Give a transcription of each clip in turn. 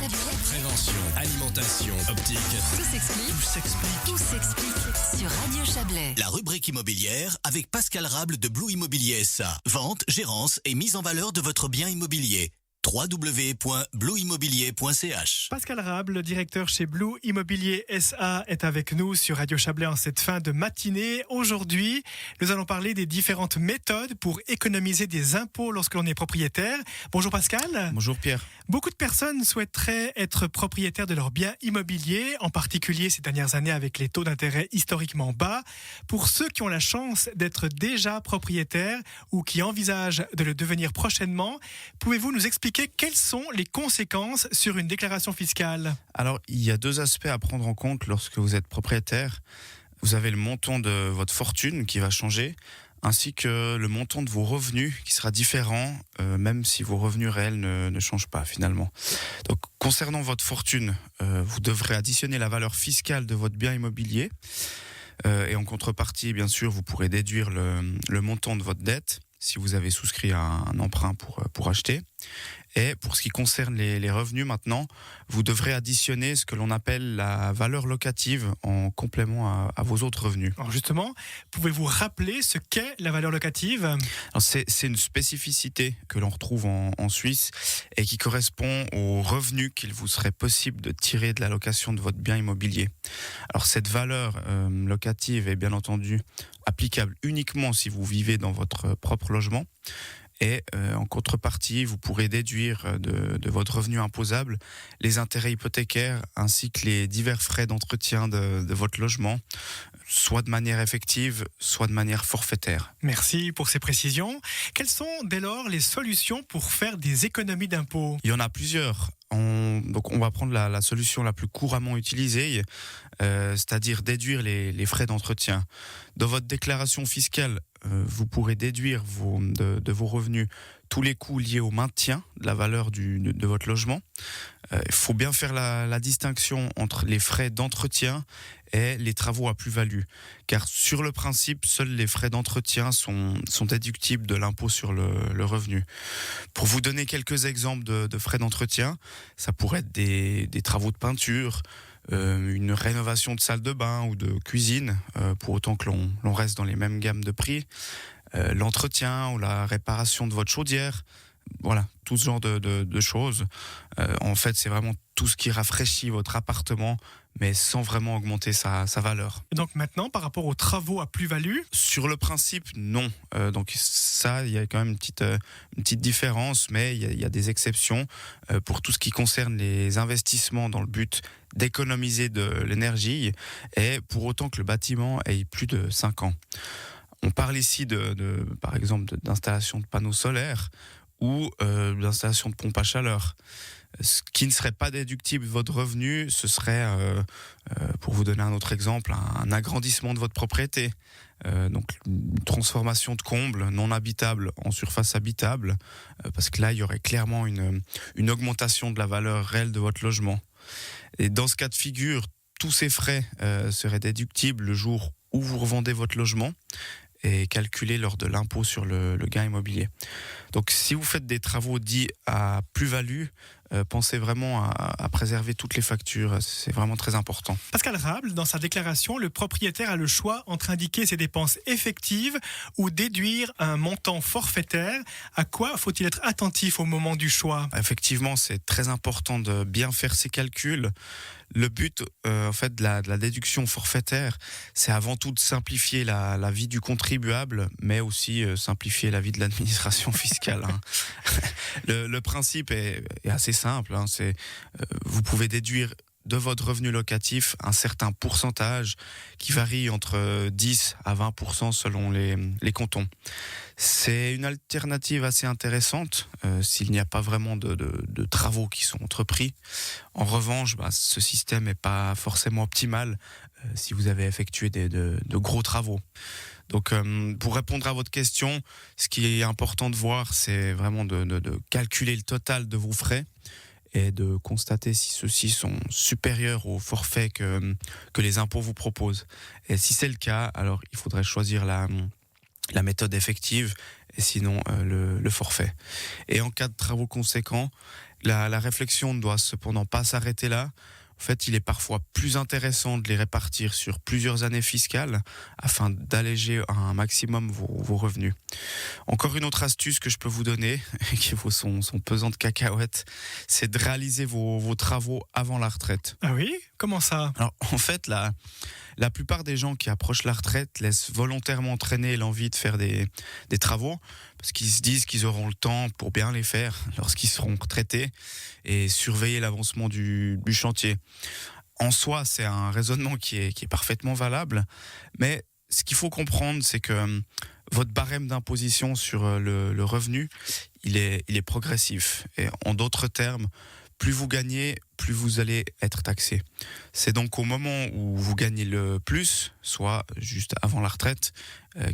Chablais. Prévention, alimentation, optique. Tout s'explique sur Radio Chablais. La rubrique immobilière avec Pascal Rable de Blue Immobilier SA. Vente, gérance et mise en valeur de votre bien immobilier. www.blueimmobilier.ch. Pascal Rable, directeur chez Blue Immobilier SA, est avec nous sur Radio Chablais en cette fin de matinée. Aujourd'hui, nous allons parler des différentes méthodes pour économiser des impôts lorsque l'on est propriétaire. Bonjour Pascal. Bonjour Pierre. Beaucoup de personnes souhaiteraient être propriétaires de leur bien immobilier, en particulier ces dernières années avec les taux d'intérêt historiquement bas. Pour ceux qui ont la chance d'être déjà propriétaires ou qui envisagent de le devenir prochainement, pouvez-vous nous expliquer quelles sont les conséquences sur une déclaration fiscale ? Alors, il y a deux aspects à prendre en compte lorsque vous êtes propriétaire. Vous avez le montant de votre fortune qui va changer, ainsi que le montant de vos revenus qui sera différent, même si vos revenus réels ne changent pas finalement. Donc, concernant votre fortune, vous devrez additionner la valeur fiscale de votre bien immobilier. Et en contrepartie, bien sûr, vous pourrez déduire le montant de votre dette si vous avez souscrit un emprunt pour acheter. Et pour ce qui concerne les revenus maintenant, vous devrez additionner ce que l'on appelle la valeur locative en complément à vos autres revenus. Alors justement, pouvez-vous rappeler ce qu'est la valeur locative ? Alors c'est une spécificité que l'on retrouve en Suisse et qui correspond aux revenus qu'il vous serait possible de tirer de la location de votre bien immobilier. Alors cette valeur locative est bien entendu applicable uniquement si vous vivez dans votre propre logement. Et en contrepartie, vous pourrez déduire de votre revenu imposable les intérêts hypothécaires ainsi que les divers frais d'entretien de votre logement, soit de manière effective, soit de manière forfaitaire. Merci pour ces précisions. Quelles sont dès lors les solutions pour faire des économies d'impôts ? Il y en a plusieurs. Donc on va prendre la solution la plus couramment utilisée, c'est-à-dire déduire les frais d'entretien. Dans votre déclaration fiscale, vous pourrez déduire de vos revenus tous les coûts liés au maintien de la valeur de votre logement. Il faut bien faire la distinction entre les frais d'entretien et les travaux à plus-value. Car sur le principe, seuls les frais d'entretien sont déductibles de l'impôt sur le revenu. Pour vous donner quelques exemples de frais d'entretien, ça pourrait être des travaux de peinture, une rénovation de salle de bain ou de cuisine, pour autant que l'on reste dans les mêmes gammes de prix, l'entretien ou la réparation de votre chaudière, voilà, tout ce genre de choses. En fait, c'est vraiment tout ce qui rafraîchit votre appartement, mais sans vraiment augmenter sa valeur. Et donc maintenant, par rapport aux travaux à plus-value ? Sur le principe, non. Donc ça, il y a quand même une petite différence, mais il y a des exceptions pour tout ce qui concerne les investissements dans le but d'économiser de l'énergie et pour autant que le bâtiment ait plus de 5 ans. On parle ici par exemple d'installation de panneaux solaires ou d'installation de pompes à chaleur. Ce qui ne serait pas déductible de votre revenu, ce serait, pour vous donner un autre exemple, un agrandissement de votre propriété. Donc une transformation de combles non habitables en surface habitable, parce que là, il y aurait clairement une augmentation de la valeur réelle de votre logement. Et dans ce cas de figure, tous ces frais seraient déductibles le jour où vous revendez votre logement et calculés lors de l'impôt sur le gain immobilier. Donc si vous faites des travaux dits à plus-value, pensez vraiment à préserver toutes les factures, c'est vraiment très important. Pascal Rable, dans sa déclaration, le propriétaire a le choix entre indiquer ses dépenses effectives ou déduire un montant forfaitaire. À quoi faut-il être attentif au moment du choix ? Effectivement, c'est très important de bien faire ses calculs. Le but en fait, de la déduction forfaitaire, c'est avant tout de simplifier la vie du contribuable, mais aussi simplifier la vie de l'administration fiscale. Le principe est assez simple. C'est vous pouvez déduire de votre revenu locatif un certain pourcentage qui varie entre 10 à 20% selon les cantons. C'est une alternative assez intéressante s'il n'y a pas vraiment de travaux qui sont entrepris. En revanche, ce système n'est pas forcément optimal si vous avez effectué de gros travaux. Donc, pour répondre à votre question, ce qui est important de voir, c'est vraiment de calculer le total de vos frais et de constater si ceux-ci sont supérieurs au forfait que les impôts vous proposent. Et si c'est le cas, alors il faudrait choisir la méthode effective et sinon le forfait. Et en cas de travaux conséquents, la réflexion ne doit cependant pas s'arrêter là. En fait, il est parfois plus intéressant de les répartir sur plusieurs années fiscales afin d'alléger un maximum vos revenus. Encore une autre astuce que je peux vous donner, qui vaut son pesant de cacahuètes, c'est de réaliser vos travaux avant la retraite. Ah oui? Comment ça? Alors, en fait, la plupart des gens qui approchent la retraite laissent volontairement traîner l'envie de faire des travaux parce qu'ils se disent qu'ils auront le temps pour bien les faire lorsqu'ils seront retraités et surveiller l'avancement du chantier. En soi, c'est un raisonnement qui est parfaitement valable, mais ce qu'il faut comprendre, c'est que votre barème d'imposition sur le revenu, il est progressif. Et en d'autres termes, plus vous gagnez, plus vous allez être taxé. C'est donc au moment où vous gagnez le plus, soit juste avant la retraite,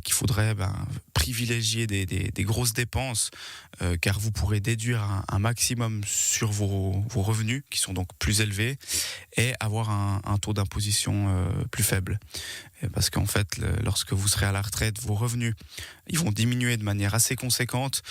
qu'il faudrait privilégier des grosses dépenses, car vous pourrez déduire un maximum sur vos revenus, qui sont donc plus élevés, et avoir un taux d'imposition plus faible. Parce qu'en fait, lorsque vous serez à la retraite, vos revenus ils vont diminuer de manière assez conséquente,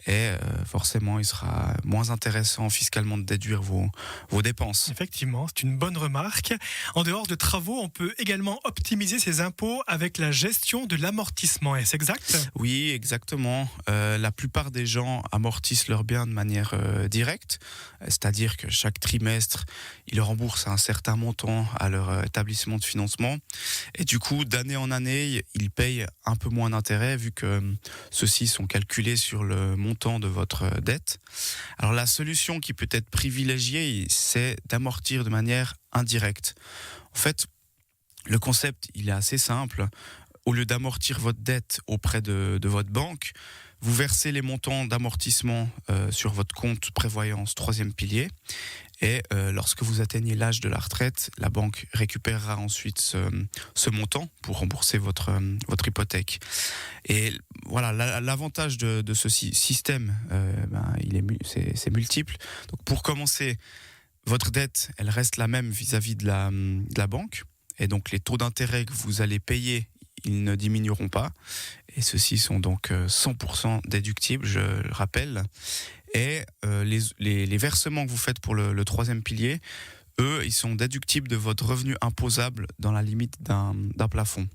et forcément, il sera moins intéressant fiscalement de déduire vos dépenses. Effectivement, c'est une bonne remarque. En dehors de travaux, on peut également optimiser ses impôts avec la gestion de l'amortissement. Est-ce exact? Oui, exactement. La plupart des gens amortissent leurs biens de manière directe, c'est-à-dire que chaque trimestre, ils remboursent un certain montant à leur établissement de financement. Et du coup, d'année en année, ils payent un peu moins d'intérêt vu que ceux-ci sont calculés sur le montant de votre dette. Alors la solution qui peut être privilégiée, c'est d'amortir de manière indirecte. En fait, le concept, il est assez simple. Au lieu d'amortir votre dette auprès de votre banque, vous versez les montants d'amortissement sur votre compte prévoyance 3e pilier. Et lorsque vous atteignez l'âge de la retraite, la banque récupérera ensuite ce montant pour rembourser votre hypothèque. Et voilà, l'avantage de ce système, c'est multiple. Donc pour commencer, votre dette, elle reste la même vis-à-vis de la banque. Et donc les taux d'intérêt que vous allez payer, ils ne diminueront pas. Et ceux-ci sont donc 100% déductibles, je le rappelle. Et les versements que vous faites pour le 3e pilier, eux, ils sont déductibles de votre revenu imposable dans la limite d'un plafond.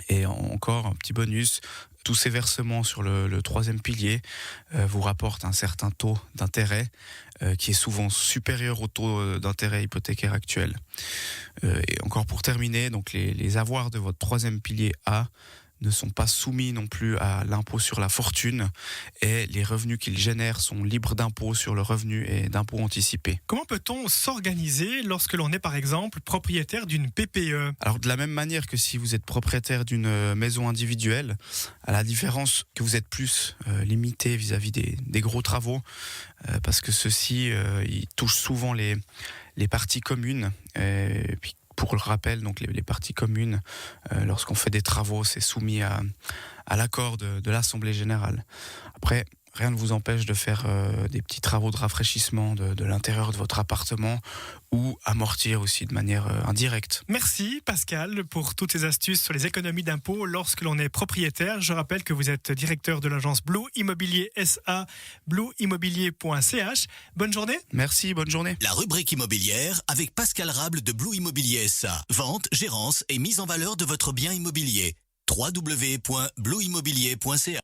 Et encore un petit bonus, tous ces versements sur le 3e pilier vous rapportent un certain taux d'intérêt qui est souvent supérieur au taux d'intérêt hypothécaire actuel. Et encore pour terminer, donc les avoirs de votre 3e pilier A ne sont pas soumis non plus à l'impôt sur la fortune et les revenus qu'ils génèrent sont libres d'impôt sur le revenu et d'impôt anticipé. Comment peut-on s'organiser lorsque l'on est par exemple propriétaire d'une PPE? Alors de la même manière que si vous êtes propriétaire d'une maison individuelle, à la différence que vous êtes plus limité vis-à-vis des gros travaux, parce que ceux-ci ils touchent souvent les parties communes, et puis pour le rappel, donc les parties communes, lorsqu'on fait des travaux, c'est soumis à l'accord de l'Assemblée générale. Après, rien ne vous empêche de faire des petits travaux de rafraîchissement de l'intérieur de votre appartement ou amortir aussi de manière indirecte. Merci Pascal pour toutes ces astuces sur les économies d'impôts lorsque l'on est propriétaire. Je rappelle que vous êtes directeur de l'agence Blue Immobilier SA, blueimmobilier.ch. Bonne journée. Merci, bonne journée. La rubrique immobilière avec Pascal Rable de Blue Immobilier SA. Vente, gérance et mise en valeur de votre bien immobilier. www.blueimmobilier.ch